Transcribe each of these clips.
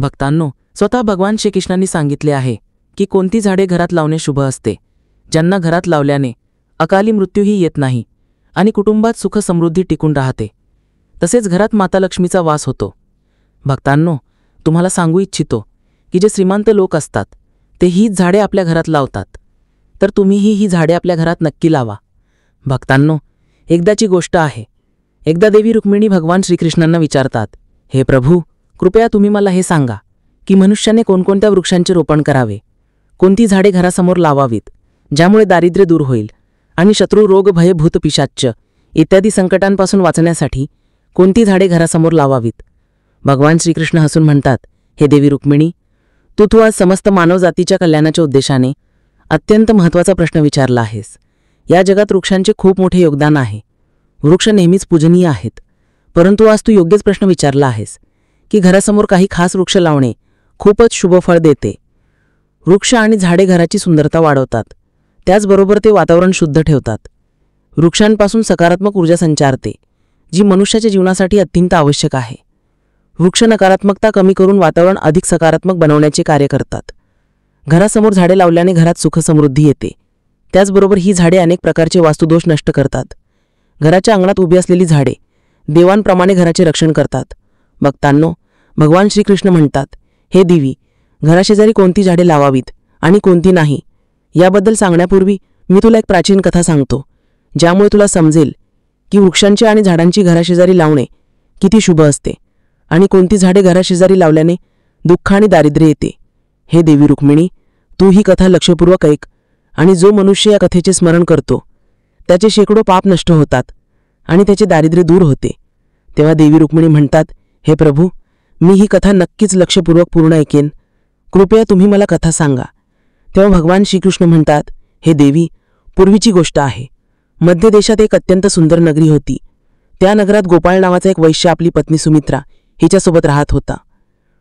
भक्तांनो, स्वतः भगवान श्रीकृष्णांनी सांगितले आहे की कोणती झाडे घरात लावणे शुभ असते, ज्यांना घरात लावल्याने अकाली मृत्यूही येत नाही आणि कुटुंबात सुख समृद्धी टिकून राहते। तसेच घरात माता लक्ष्मीचा वास होतो। भक्तांनो, तुम्हाला सांगू इच्छितो की जे श्रीमंत लोक असतात ते हीच झाडे आपल्या घरात लावतात, तर तुम्हीही ही झाडे आपल्या घरात नक्की लावा। भक्तांनो, एकदाची गोष्ट आहे। एकदा देवी रुक्मिणी भगवान श्रीकृष्णांना विचारतात, हे प्रभू, कृपया तुम्ही मला हे सांगा की मनुष्याने कोणकोणत्या वृक्षांचे रोपण करावे, कोणती झाडे घरासमोर लावावीत ज्यामुळे दारिद्र्य दूर होईल आणि शत्रू, रोग, भय, भूत, पिशाच्च इत्यादी संकटांपासून वाचण्यासाठी कोणती झाडे घरासमोर लावावीत। भगवान श्रीकृष्ण हसून म्हणतात, हे देवी रुक्मिणी, तू आज समस्त मानवजातीच्या कल्याणाच्या उद्देशाने अत्यंत महत्त्वाचा प्रश्न विचारला आहेस। या जगात वृक्षांचे खूप मोठे योगदान आहे। वृक्ष नेहमीच पूजनीय आहेत, परंतु आज तू योग्यच प्रश्न विचारला आहेस की घरासमोर काही खास वृक्ष लावणे खूपच शुभ फळ देते। वृक्ष आणि झाडे घराची सुंदरता वाढवतात, त्याचबरोबर ते वातावरण शुद्ध ठेवतात। वृक्षांपासून सकारात्मक ऊर्जा संचारते, जी मनुष्याच्या जीवनासाठी अत्यंत आवश्यक आहे। वृक्ष नकारात्मकता कमी करून वातावरण अधिक सकारात्मक बनवण्याचे कार्य करतात। घरासमोर झाडे लावल्याने घरात सुख समृद्धी येते, त्याचबरोबर ही झाडे अनेक प्रकारचे वास्तुदोष नष्ट करतात। घराच्या अंगणात उभी असलेली झाडे देवांप्रमाणे घराचे रक्षण करतात। भक्तांनो, भगवान श्रीकृष्ण म्हणतात, हे देवी, घराशेजारी कोणती झाडे लावावीत आणि कोणती नाही याबद्दल सांगण्यापूर्वी मी तुला एक प्राचीन कथा सांगतो, ज्यामुळे तुला समजेल की वृक्षांची आणि झाडांची घराशेजारी लावणे किती शुभ असते आणि कोणती झाडे घराशेजारी लावल्याने दुःख आणि दारिद्र्य येते। हे देवी रुक्मिणी, तू ही कथा लक्षपूर्वक ऐक आणि जो मनुष्य या कथेचे स्मरण करतो त्याचे शेकडो पाप नष्ट होतात आणि त्याचे दारिद्र्य दूर होते। तेव्हा देवी रुक्मिणी म्हणतात, हे प्रभू, मी ही कथा नक्कीच लक्षपूर्वक पूर्ण ऐकेन, कृपया तुम्ही मला कथा सांगा। तेव्हा भगवान श्रीकृष्ण म्हणतात, हे देवी, पूर्वीची गोष्ट आहे। मध्य देशात एक अत्यंत सुंदर नगरी होती। त्या नगरात गोपाळ नावाचा एक वैश्य आपली पत्नी सुमित्रा हिच्यासोबत राहत होता।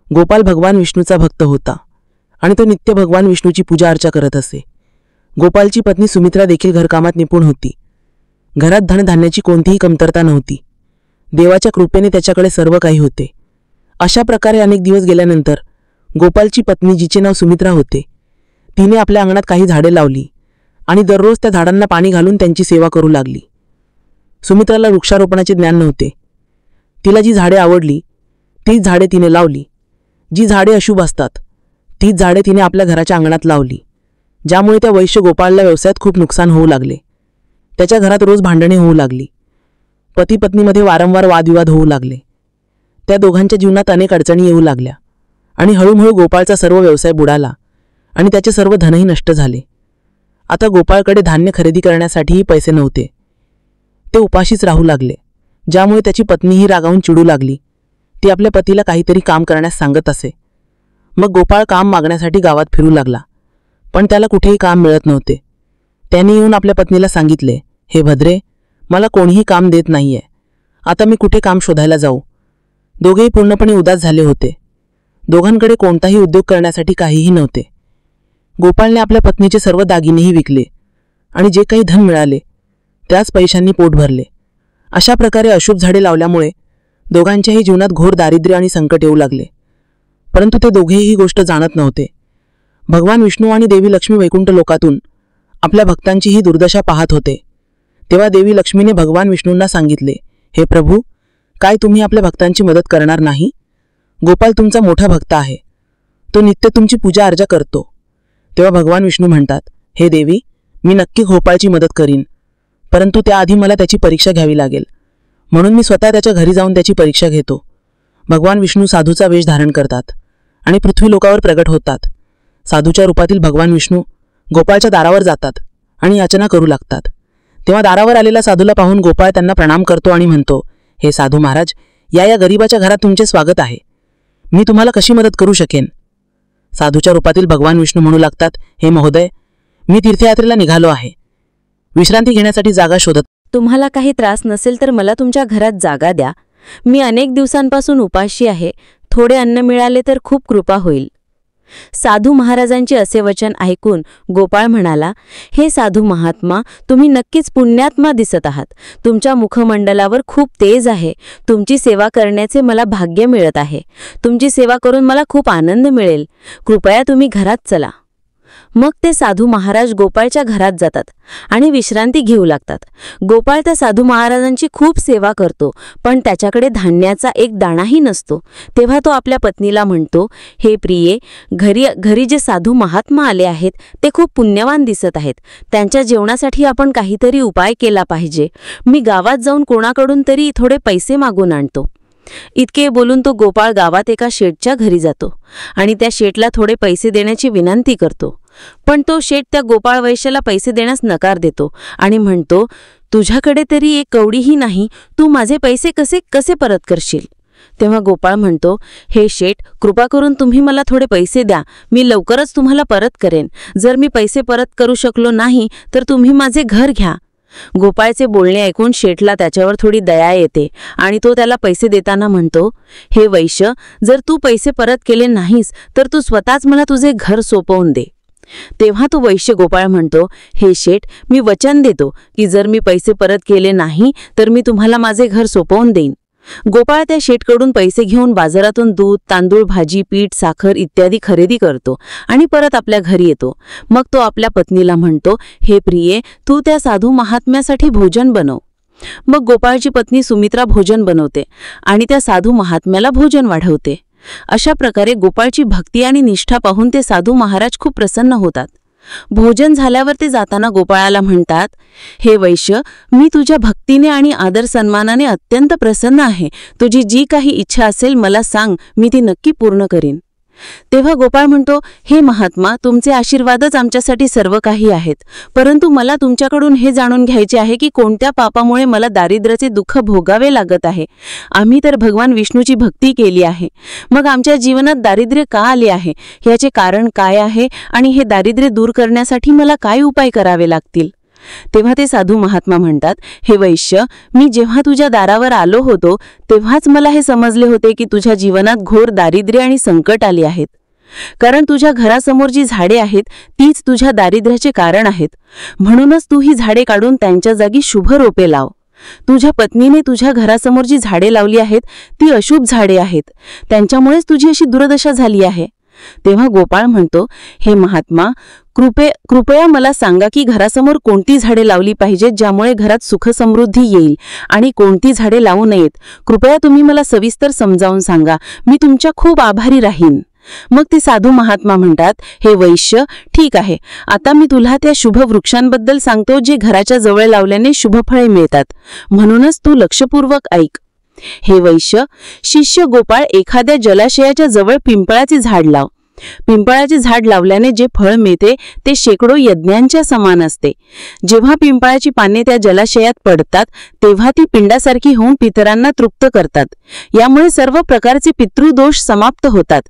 गोपाल भगवान विष्णूचा भक्त होता आणि तो नित्य भगवान विष्णूची पूजा अर्चा करत असे। गोपालची पत्नी सुमित्रा देखील घरकामात निपुण होती। घरात धनधान्याची कोणतीही कमतरता नव्हती। देवाच्या कृपेने त्याच्याकडे सर्व काही होते। अशा प्रकारे अनेक दिवस गेल्यानंतर गोपालची पत्नी, जिचे नाव सुमित्रा होते, तिने आपल्या अंगणात काही झाडे लावली आणि दररोज त्या झाडांना पाणी घालून त्यांची सेवा करू लागली। सुमित्राला वृक्षारोपणाचे ज्ञान नव्हते। तिला जी झाडे आवडली तीच झाडे तिने लावली। जी झाडे अशुभ असतात तीच झाडे तिने आपल्या घराच्या अंगणात लावली, ज्यामुळे त्या वैश्य गोपाळला व्यवसायात खूप नुकसान होऊ लागले। त्याच्या घरात रोज भांडणे होऊ लागली। पती पत्नीमध्ये वारंवार वादविवाद होऊ लागले। त्या दोघांच्या जीवनात अनेक अडचणी येऊ लागल्या आणि हळूहळू गोपाळचा सर्व व्यवसाय बुडाला आणि त्याचे सर्व धनही नष्ट झाले। आता गोपाळकडे धान्य खरेदी करण्यासाठीही पैसे नव्हते। ते उपाशीच राहू लागले, ज्यामुळे त्याची पत्नीही रागावून चिडू लागली। ती आपल्या पतीला काहीतरी काम करण्यास सांगत असे। मग गोपाळ काम मागण्यासाठी गावात फिरू लागला, पण त्याला कुठेही काम मिळत नव्हते। त्याने येऊन आपल्या पत्नीला सांगितले, हे भद्रे, मला कोणीही काम देत नाहीये, आता मी कुठे काम शोधायला जाऊ। दोघेही पूर्णपणे उदास झाले होते। दोघांकडे कोणताही उद्योग करण्यासाठी काहीही नव्हते। गोपाळने आपल्या पत्नीचे सर्व दागिनेही विकले आणि जे काही धन मिळाले त्याच पैशांनी पोट भरले। अशा प्रकारे अशुभ झाडे लावल्यामुळे दोघांच्याही जीवनात घोर दारिद्र्य आणि संकट येऊ लागले, परंतु ते दोघेही ही गोष्ट जाणत नव्हते। भगवान विष्णू आणि देवी लक्ष्मी वैकुंठ लोकातून आपल्या भक्तांची ही दुर्दशा पाहत होते। तेव्हा देवी लक्ष्मीने भगवान विष्णूंना सांगितले, हे प्रभू, काय तुम्ही आपल्या भक्तांची मदत करणार नाही? गोपाल तुमचा मोठा भक्त आहे, तो नित्य तुमची पूजा अर्चा करतो। तेव्हा भगवान विष्णू म्हणतात, हे देवी, मी नक्की गोपाळची मदत करीन, परंतु त्याआधी मला त्याची परीक्षा घ्यावी लागेल, म्हणून मी स्वतः त्याच्या घरी जाऊन त्याची परीक्षा घेतो। भगवान विष्णू साधूचा वेश धारण करतात आणि पृथ्वी लोकावर प्रगट होतात। साधूच्या रूपातील भगवान विष्णू गोपाळच्या दारावर जातात आणि याचना करू लागतात। तेव्हा दारावर आलेल्या साधूला पाहून गोपाळ त्यांना प्रणाम करतो आणि म्हणतो, हे साधू महाराज, या गरीबाच्या घरात तुमचे स्वागत आहे, मी तुम्हाला कशी मदत करू शकेन? साधूच्या रूपातील भगवान विष्णू म्हणू लागतात, हे महोदय, मी तीर्थयात्रेला निघालो आहे, विश्रांती घेण्यासाठी जागा शोधत। तुम्हाला काही त्रास नसेल तर मला तुमच्या घरात जागा द्या, मी अनेक दिवसांपासून उपाशी आहे, थोडे अन्न मिळाले तर खूप कृपा होईल। साधू महाराजांचे असे वचन ऐकून गोपाळ म्हणाला, हे साधू महात्मा, तुम्ही नक्कीच पुण्यात्मा दिसत आहात. तुमच्या मुखमंडलावर खूप तेज आहे. तुमची सेवा करण्याचे मला भाग्य मिळत आहे. तुमची सेवा करून मला खूप आनंद मिळेल. कृपया तुम्ही घरात चला. मग ते साधू महाराज गोपाळच्या घरात जातात आणि विश्रांती घेऊ लागतात. गोपाळ त्या साधू महाराजांची खूप सेवा करतो, पण त्याच्याकडे धान्याचा एक दाणाही नसतो. तेव्हा तो आपल्या पत्नीला म्हणतो, हे प्रिये, घरी जे साधू महात्मा आले आहेत ते खूप पुण्यवान दिसत आहेत. त्यांच्या जेवणासाठी आपण काहीतरी उपाय केला पाहिजे. मी गावात जाऊन कोणाकडून तरी थोडे पैसे मागून आणतो. इतके बोलून तो गोपाळ गावात एका शेठच्या घरी जातो आणि त्या शेठला थोडे पैसे देण्याची विनंती करतो. पण तो शेठ त्या गोपाळ वैश्याला पैसे देण्यास नकार देतो आणि म्हणतो, तुझ्याकडे तरी एक कवडीही नाही, तू माझे पैसे कसे परत करशील? तेव्हा गोपाळ म्हणतो, हे शेठ, कृपा करून तुम्ही मला थोडे पैसे द्या. मी लवकरच तुम्हाला परत करेन. जर मी पैसे परत करू शकलो नाही तर तुम्ही माझे घर घ्या. गोपाळचे बोलणे ऐकून शेठला त्याच्यावर थोडी दया येते आणि तो त्याला पैसे देताना म्हणतो, हे वैश्य, जर तू पैसे परत केले नाहीस तर तू स्वतःच मला तुझे घर सोपवून दे. तेव्हा तो वैश्य गोपाळ म्हणतो, हे शेठ, मी वचन देतो की जर मी पैसे परत केले नाही तर मी तुम्हाला माझे घर सोपवून देईन. गोपाळ त्या शेठकडून पैसे घेऊन बाजारातून दूध, तांदूळ, भाजी, पीठ, साखर इत्यादी खरेदी करतो आणि परत आपल्या घरी येतो. मग तो आपल्या पत्नीला म्हणतो, हे प्रिये, तू त्या साधू महात्म्यासाठी भोजन बनव. मग गोपाळची पत्नी सुमित्रा भोजन बनवते आणि त्या साधू महात्म्याला भोजन वाढवते. अशा प्रकारे गोपाळची भक्ती आणि निष्ठा पाहून ते साधू महाराज खूप प्रसन्न होतात. भोजन झाल्यावर ते जाताना गोपाळाला म्हणतात, हे वैश्य, मी तुझ्या भक्तीने आणि आदर सन्मानाने अत्यंत प्रसन्न आहे. तुझी जी काही इच्छा असेल मला सांग, मी ती नक्की पूर्ण करीन. तेव्हा गोपाळ म्हणतो, हे महात्मा, तुमचे आशीर्वादच आमच्यासाठी सर्व काही आहेत. परंतु मला तुमच्याकडून हे जाणून घ्यायचे आहे की कोणत्या पापामुळे मला दारिद्र्याचे दुःख भोगावे लागत आहे. आम्ही तर भगवान विष्णूची भक्ती केली आहे. मग आमच्या जीवनात दारिद्र्य का आले आहे? याचे कारण काय आहे आणि हे दारिद्र्य दूर करण्यासाठी मला काय उपाय करावे लागतील? तेव्हा ते साधू महात्मा म्हणतात, हे वैश्य, मी जेव्हा तुझ्या दारावर आलो होतो तेव्हाच मला हे समजले होते की तुझ्या जीवनात घोर दारिद्र्य आणि संकट आली आहेत. कारण तुझ्या घरासमोर जी झाडे आहेत तीच तुझ्या दारिद्र्याचे कारण आहेत. म्हणूनच तू ही झाडे काढून त्यांच्या जागी शुभ रोपे लाव. तुझ्या पत्नीने तुझ्या घरासमोर जी झाडे लावली आहेत ती अशुभ झाडे आहेत. त्यांच्यामुळेच तुझी अशी दुर्दशा झाली आहे. तेव्हा गोपाळ म्हणतो, हे महात्मा, कृपया मला सांगा की घरासमोर कोणती झाडे लावली पाहिजेत ज्यामुळे घरात सुख समृद्धी येईल आणि कोणती झाडे लावू नयेत. कृपया तुम्ही मला सविस्तर समजावून सांगा. मी तुमच्या खूप आभारी राहीन. मग ते साधू महात्मा म्हणतात, हे वैश्य, ठीक आहे, आता मी तुला त्या शुभ वृक्षांबद्दल सांगतो जे घराच्या जवळ लावल्याने शुभफळे मिळतात. म्हणूनच तू लक्षपूर्वक ऐक. हे वैश्य, शिष्य गोपाळ, एखाद्या जलाशयाच्या जवळ पिंपळाचे झाड लाव. पिंपळाचे झाड लावल्याने जे फळ मिळते ते शेकडो यज्ञांच्या समान असते. जेव्हा पिंपळाची पाने त्या जलाशयात पडतात तेव्हा ती पिंडासारखी होऊन पितरांना तृप्त करतात. यामुळे सर्व प्रकारचे पितृदोष समाप्त होतात.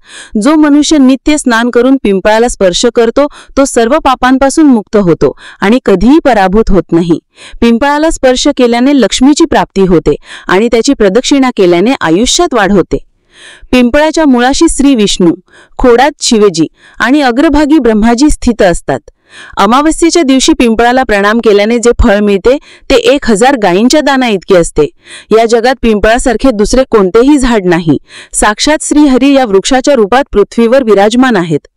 जो मनुष्य नित्य स्नान करून पिंपळाला स्पर्श करतो तो सर्व पापांपासून मुक्त होतो आणि कधीही पराभूत होत नाही. पिंपळाला स्पर्श केल्याने लक्ष्मीची प्राप्ती होते आणि त्याची प्रदक्षिणा केल्याने आयुष्यात वाढ होते. पिंपळाच्या मुळाशी श्री विष्णू, खोडात शिवजी आणि अग्रभागी ब्रह्माजी स्थित असतात. अमावस्येच्या दिवशी पिंपळाला प्रणाम केल्याने जे फळ मिळते ते 1000 गायींच्या दाना इतके असते. या जगात पिंपळासारखे दुसरे कोणतेही झाड नाही. साक्षात श्रीहरी या वृक्षाच्या रूपात पृथ्वीवर विराजमान आहेत.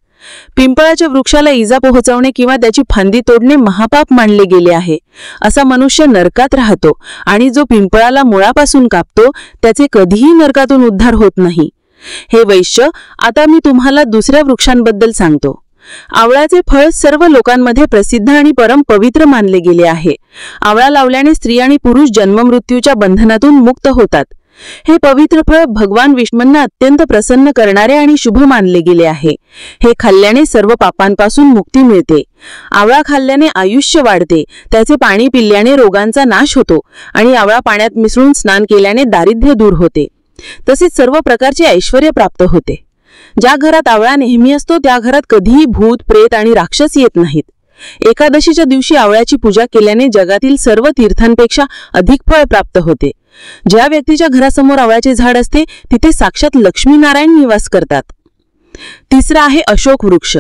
पिंपळाच्या वृक्षाला इजा पोहोचवणे किंवा त्याची फांदी तोडणे महापाप मानले गेले आहे. असा मनुष्य नरकात राहतो आणि जो पिंपळाला मुळापासून कापतो त्याचे कधीही नरकातून उद्धार होत नाही. हे वैश्य, आता मी तुम्हाला दुसऱ्या वृक्षांबद्दल सांगतो. आवळाचे फळ सर्व लोकांमध्ये प्रसिद्ध आणि परम पवित्र मानले गेले आहे. आवळा लावल्याने स्त्री आणि पुरुष जन्ममृत्यूच्या बंधनातून मुक्त होतात. हे पवित्र फळ भगवान विष्णूंना अत्यंत प्रसन्न करणारे आणि शुभ मानले गेले आहे. हे खाल्ल्याने सर्व पापांपासून मुक्ती मिळते. आवळा खाल्ल्याने आयुष्य वाढते. त्याचे पाणी पिल्याने रोगांचा नाश होतो आणि आवळा पाण्यात मिसळून स्नान केल्याने दारिद्र्य दूर होते. तसेच सर्व प्रकारचे ऐश्वर्य प्राप्त होते. ज्या घरात आवळा नेहमी असतो त्या घरात कधीही भूत, प्रेत आणि राक्षस येत नाहीत. एकादशीच्या दिवशी आवळ्याची पूजा केल्याने जगातील सर्व तीर्थांपेक्षा अधिक फळ प्राप्त होते. ज्या व्यक्तीच्या घरासमोर आवळ्याचे झाड असते तिथे साक्षात लक्ष्मीनारायण निवास करतात. तिसरा आहे अशोक वृक्ष.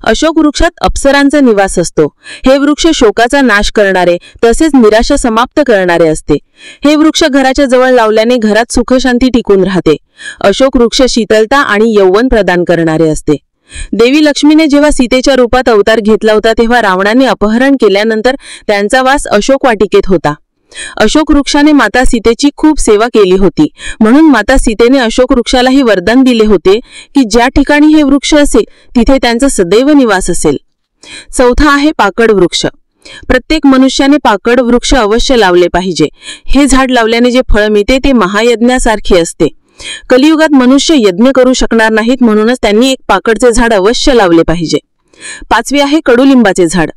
अशोक वृक्षात अप्सरांचा निवास असतो. हे वृक्ष शोकाचा नाश करणारे तसेच निराशा समाप्त करणारे असते. हे वृक्ष घराच्या जवळ लावल्याने घरात सुखशांती टिकून राहते. अशोक वृक्ष शीतलता आणि यौवन प्रदान करणारे असते. देवी लक्ष्मीने जेव्हा सीतेच्या रूपात अवतार घेतला होता तेव्हा रावणाने अपहरण केल्यानंतर त्यांचा वास अशोक वाटिकेत होता. अशोक वृक्षाने माता सीतेची खूप सेवा केली होती, म्हणून माता सीतेने अशोक वृक्षालाही वरदान दिले होते की ज्या ठिकाणी हे वृक्ष असेल तिथे त्यांचा सदैव निवास असेल. चौथा आहे पाकड वृक्ष. प्रत्येक मनुष्याने पाकड वृक्ष अवश्य लावले पाहिजे. हे झाड लावल्याने जे फळ मिळते ते महायज्ञासारखे असते. कलियुगात मनुष्य यज्ञ करू शकणार नाहीत, म्हणूनच त्यांनी एक पाकडचे झाड अवश्य लावले पाहिजे. पाचवे आहे कडुलिंबाचे झाड.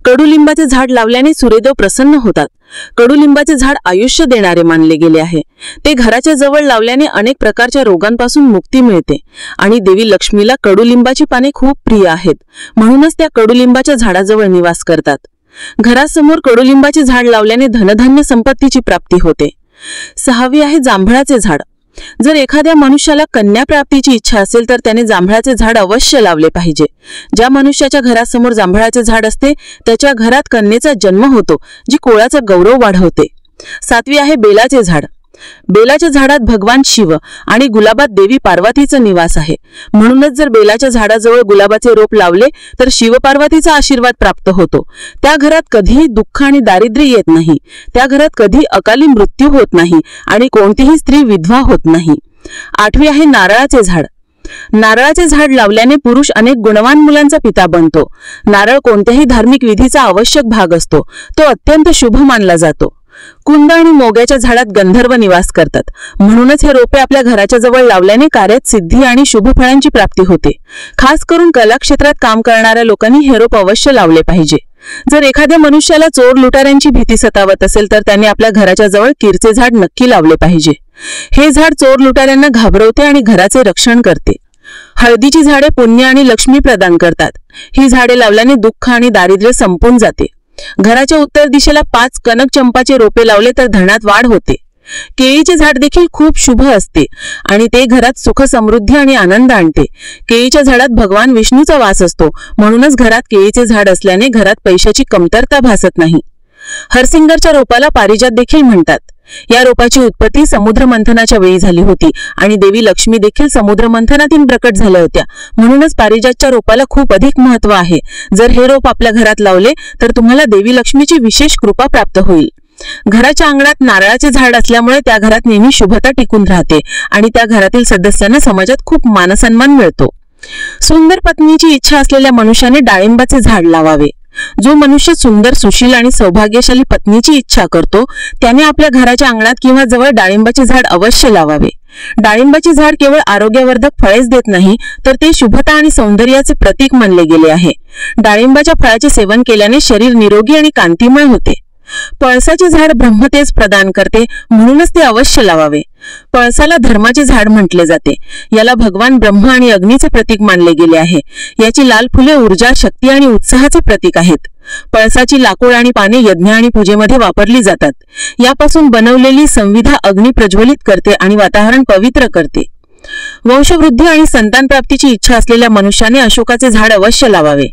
कडुलिंबाचे झाड लावल्याने सूर्यदेव प्रसन्न होतात. कडुलिंबाचे झाड आयुष्य देणारे मानले गेले आहे. ते घराच्या जवळ लावल्याने अनेक प्रकारच्या रोगांपासून मुक्ती मिळते आणि देवी लक्ष्मीला कडुलिंबाची पाने खूप प्रिय आहेत, म्हणूनच त्या कडुलिंबाच्या झाडाजवळ निवास करतात. घरासमोर कडुलिंबाचे झाड लावल्याने धनधान्य संपत्तीची प्राप्ती होते. सहावी आहे जांभळाचे झाड. जर एखाद्या मनुष्याला कन्या प्राप्तीची इच्छा असेल तर त्याने जांभळाचे झाड अवश्य लावले पाहिजे. ज्या मनुष्याच्या घरासमोर जांभळाचे झाड असते त्याच्या घरात कन्येचा जन्म होतो, जी कुळाचा गौरव वाढवते. सातवी आहे बेलाचे झाड. बेलाच्या झाडात भगवान शिव आणि गुलाबात देवी पार्वतीचा निवास आहे, म्हणूनच जर बेलाच्या झाडाजवळ गुलाबाचे रोप लावले तर शिवपार्वतीचा आशीर्वाद प्राप्त होतो. त्या घरात कधीही दुःख आणि दारिद्र्य येत नाही. त्या घरात कधी अकाली मृत्यू होत नाही आणि कोणतीही स्त्री विधवा होत नाही. आठवी आहे नारळाचे झाड. नारळाचे झाड लावल्याने पुरुष अनेक गुणवान मुलांचा पिता बनतो. नारळ कोणत्याही धार्मिक विधीचा आवश्यक भाग असतो. तो अत्यंत शुभ मानला जातो. कुंद आणि मोग्याच्या झाडात गंधर्व निवास करतात, म्हणूनच हे रोपे आपल्या घराच्या जवळ लावल्याने कार्यात सिद्धी आणि शुभ फळांची प्राप्ती होते. खास करून कला क्षेत्रात काम करणाऱ्या लोकांनी हे रोप अवश्य लावले पाहिजे. जर एखाद्या मनुष्याला चोर लुटाऱ्यांची भीती सतावत असेल तर त्याने आपल्या घराच्या जवळ कीरचे झाड नक्की लावले पाहिजे. हे झाड चोर लुटाऱ्यांना घाबरवते आणि घराचे रक्षण करते. हळदीची झाडे पुण्य आणि लक्ष्मी प्रदान करतात. ही झाडे लावल्याने दुःख आणि दारिद्र्य संपून जाते. घराच्या उत्तर दिशेला 5 कनक चंपाचे रोपे लावले तर धनात वाढ होते. केळीचे झाड देखील खूप शुभ असते आणि ते घरात सुख समृद्धी आणि आनंद आणते. केळीच्या झाडात भगवान विष्णूचा वास असतो, म्हणूनच घरात केळीचे झाड असल्याने घरात पैशाची कमतरता भासत नाही. हरसिंगरच्या रोपाला पारिजात देखील म्हणतात. या रोपाची उत्पत्ती समुद्र मंथनाच्या वेळी झाली होती आणि देवी लक्ष्मी देखील समुद्र मंथनातून प्रकट झाल्या होत्या, म्हणूनच पारिजातच्या रोपाला खूप अधिक महत्त्व आहे. जर हे रोप आपल्या घरात लावले तर तुम्हाला देवी लक्ष्मीची विशेष कृपा प्राप्त होईल. घराच्या अंगणात नारळाचे झाड असल्यामुळे त्या घरात नेहमी शुभता टिकून राहते आणि त्या घरातील सदस्यांना समाजात खूप मानसन्मान मिळतो. सुंदर पत्नीची इच्छा असलेल्या मनुष्याने डाळिंबाचे झाड लावावे. जो मनुष्य सुंदर, सुशील आणि सौभाग्यशाली पत्नीची इच्छा करतो त्याने आपल्या घराच्या अंगणात किंवा जवळ डाळिंबाचे झाड अवश्य लावावे. डाळिंबाचे झाड केवळ आरोग्यवर्धक फळेच देत नाही तर ते शुभता आणि सौंदर्याचे प्रतीक मानले गेले आहे. डाळिंबाच्या फळाचे सेवन केल्याने शरीर निरोगी आणि कांतिमय होते. पळसाचे झाड ब्रह्मतेज प्रदान करते, म्हणूनच ते अवश्य लावावे. पळसाला धर्माचे झाड म्हटले जाते. याला भगवान ब्रह्म आणि अग्नीचे प्रतीक मानले गेले आहे. याची लाल फुले ऊर्जा, शक्ती आणि उत्साहाचे प्रतीक आहेत. पळसाची लाकूड आणि पाने यज्ञ आणि पूजेमध्ये वापरली जातात. यापासून बनवलेली संविधा अग्नी प्रज्वलित करते आणि वातावरण पवित्र करते. वंशवृद्धी आणि संतान प्राप्तीची इच्छा असलेल्या मनुष्याने अशोकाचे झाड अवश्य लावावे.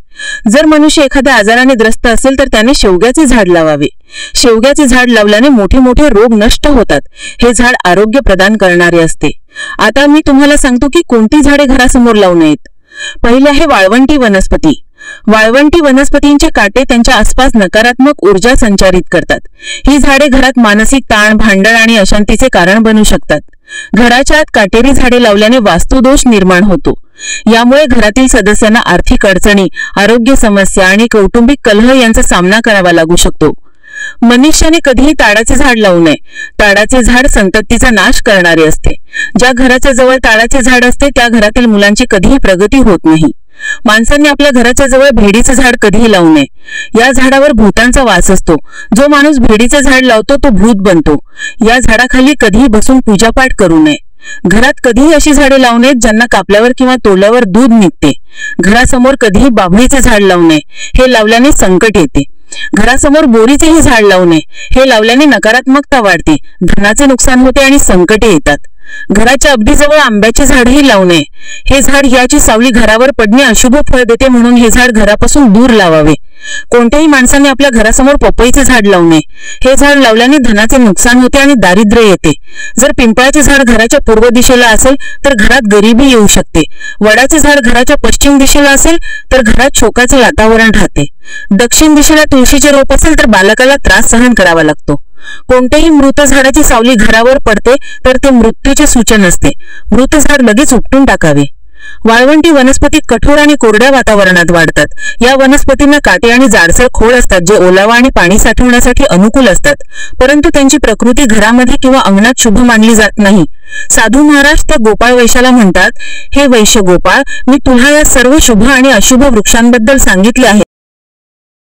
जर मनुष्य एखाद्या आजाराने ग्रस्त असेल तर त्याने शेवग्याचे झाड लावावे. शेवग्याचे झाड लावल्याने मोठे मोठे रोग नष्ट होतात. हे झाड आरोग्य प्रदान करणारे असते. आता मी तुम्हाला सांगतो की कोणती झाडे घरासमोर लावू नयेत. पहिले आहे वाळवंटी वनस्पती. वाळवंटी वनस्पतींचे काटे त्यांच्या आसपास नकारात्मक ऊर्जा संचारित करतात. ही झाडे घरात मानसिक ताण, भांडण आणि अशांतीचे कारण बनू शकतात. घराच्या आत काटेरी झाडे लावल्याने वास्तुदोष निर्माण होतो. यामुळे घरातील सदस्यांना आर्थिक अडचणी, आरोग्य समस्या आणि कौटुंबिक कलह यांचा सामना करावा लागू शकतो. मनुष्याने कधीही ताडाचे झाड लावू नये. ताडाचे झाड संततीचा नाश करणारे असते. ज्या घराच्या जवळ ताडाचे झाड असते त्या घरातील मुलांची कधीही प्रगती होत नाही. माणसांनी आपल्या घराच्या जवळ भेडीचे झाड कधीही लावू नये. या झाडावर भूतांचा वास असतो. जो माणूस भेडीचे झाड लावतो तो भूत बनतो. या झाडाखाली कधीही बसून पूजापाठ करू नये. घरात कधीही अशी झाडे लावू नयेत ज्यांना कापल्यावर किंवा तोडल्यावर दूध निघते. घरासमोर कधीही बाभळीचे झाड लावू नये. हे लावल्याने संकट येते. घरासमोर बोरीचेही झाड लावू नये. हे लावल्याने नकारात्मकता वाढते, धनाचे नुकसान होते आणि संकटे येतात. घराच्या अगदी जवळ आंब्याचे झाडही लावू नये. हे झाड याची सावली घरावर पडणे अशुभ फळ देते, म्हणून हे झाड घरापासून दूर लावावे. कोणत्याही माणसाने आपल्या घरासमोर पपईचे झाड लावू नये. हे झाड लावल्याने धनाचे नुकसान होते आणि दारिद्र्य येते. जर पिंपळाचे झाड घराच्या पूर्व दिशेला असेल तर घरात गरिबी येऊ शकते. वडाचे झाड घराच्या पश्चिम दिशेला असेल तर घरात शोकाचे वातावरण राहते. दक्षिण दिशेला तुळशीचे रोप असेल तर बालकाला त्रास सहन करावा लागतो. कोणत्याही मृत झाडाची सावली घरावर पडते तर ते मृत्यूचे सूचन असते. मृत झाड लगेच उपटून टाकावे. वाळवंटी वनस्पती कठोर आणि कोरड्या वातावरणात वाढतात. या वनस्पतींना काटे आणि जाडसर खोड असतात, जे ओलावा आणि पाणी साठवण्यासाठी अनुकूल असतात, परंतु त्यांची प्रकृती घरामध्ये किंवा अंगणात शुभ मानली जात नाही. साधू महाराज त्या गोपाळ वैश्याला म्हणतात, हे वैश्य गोपाळ, मी तुला या सर्व शुभ आणि अशुभ वृक्षांबद्दल सांगितले आहे,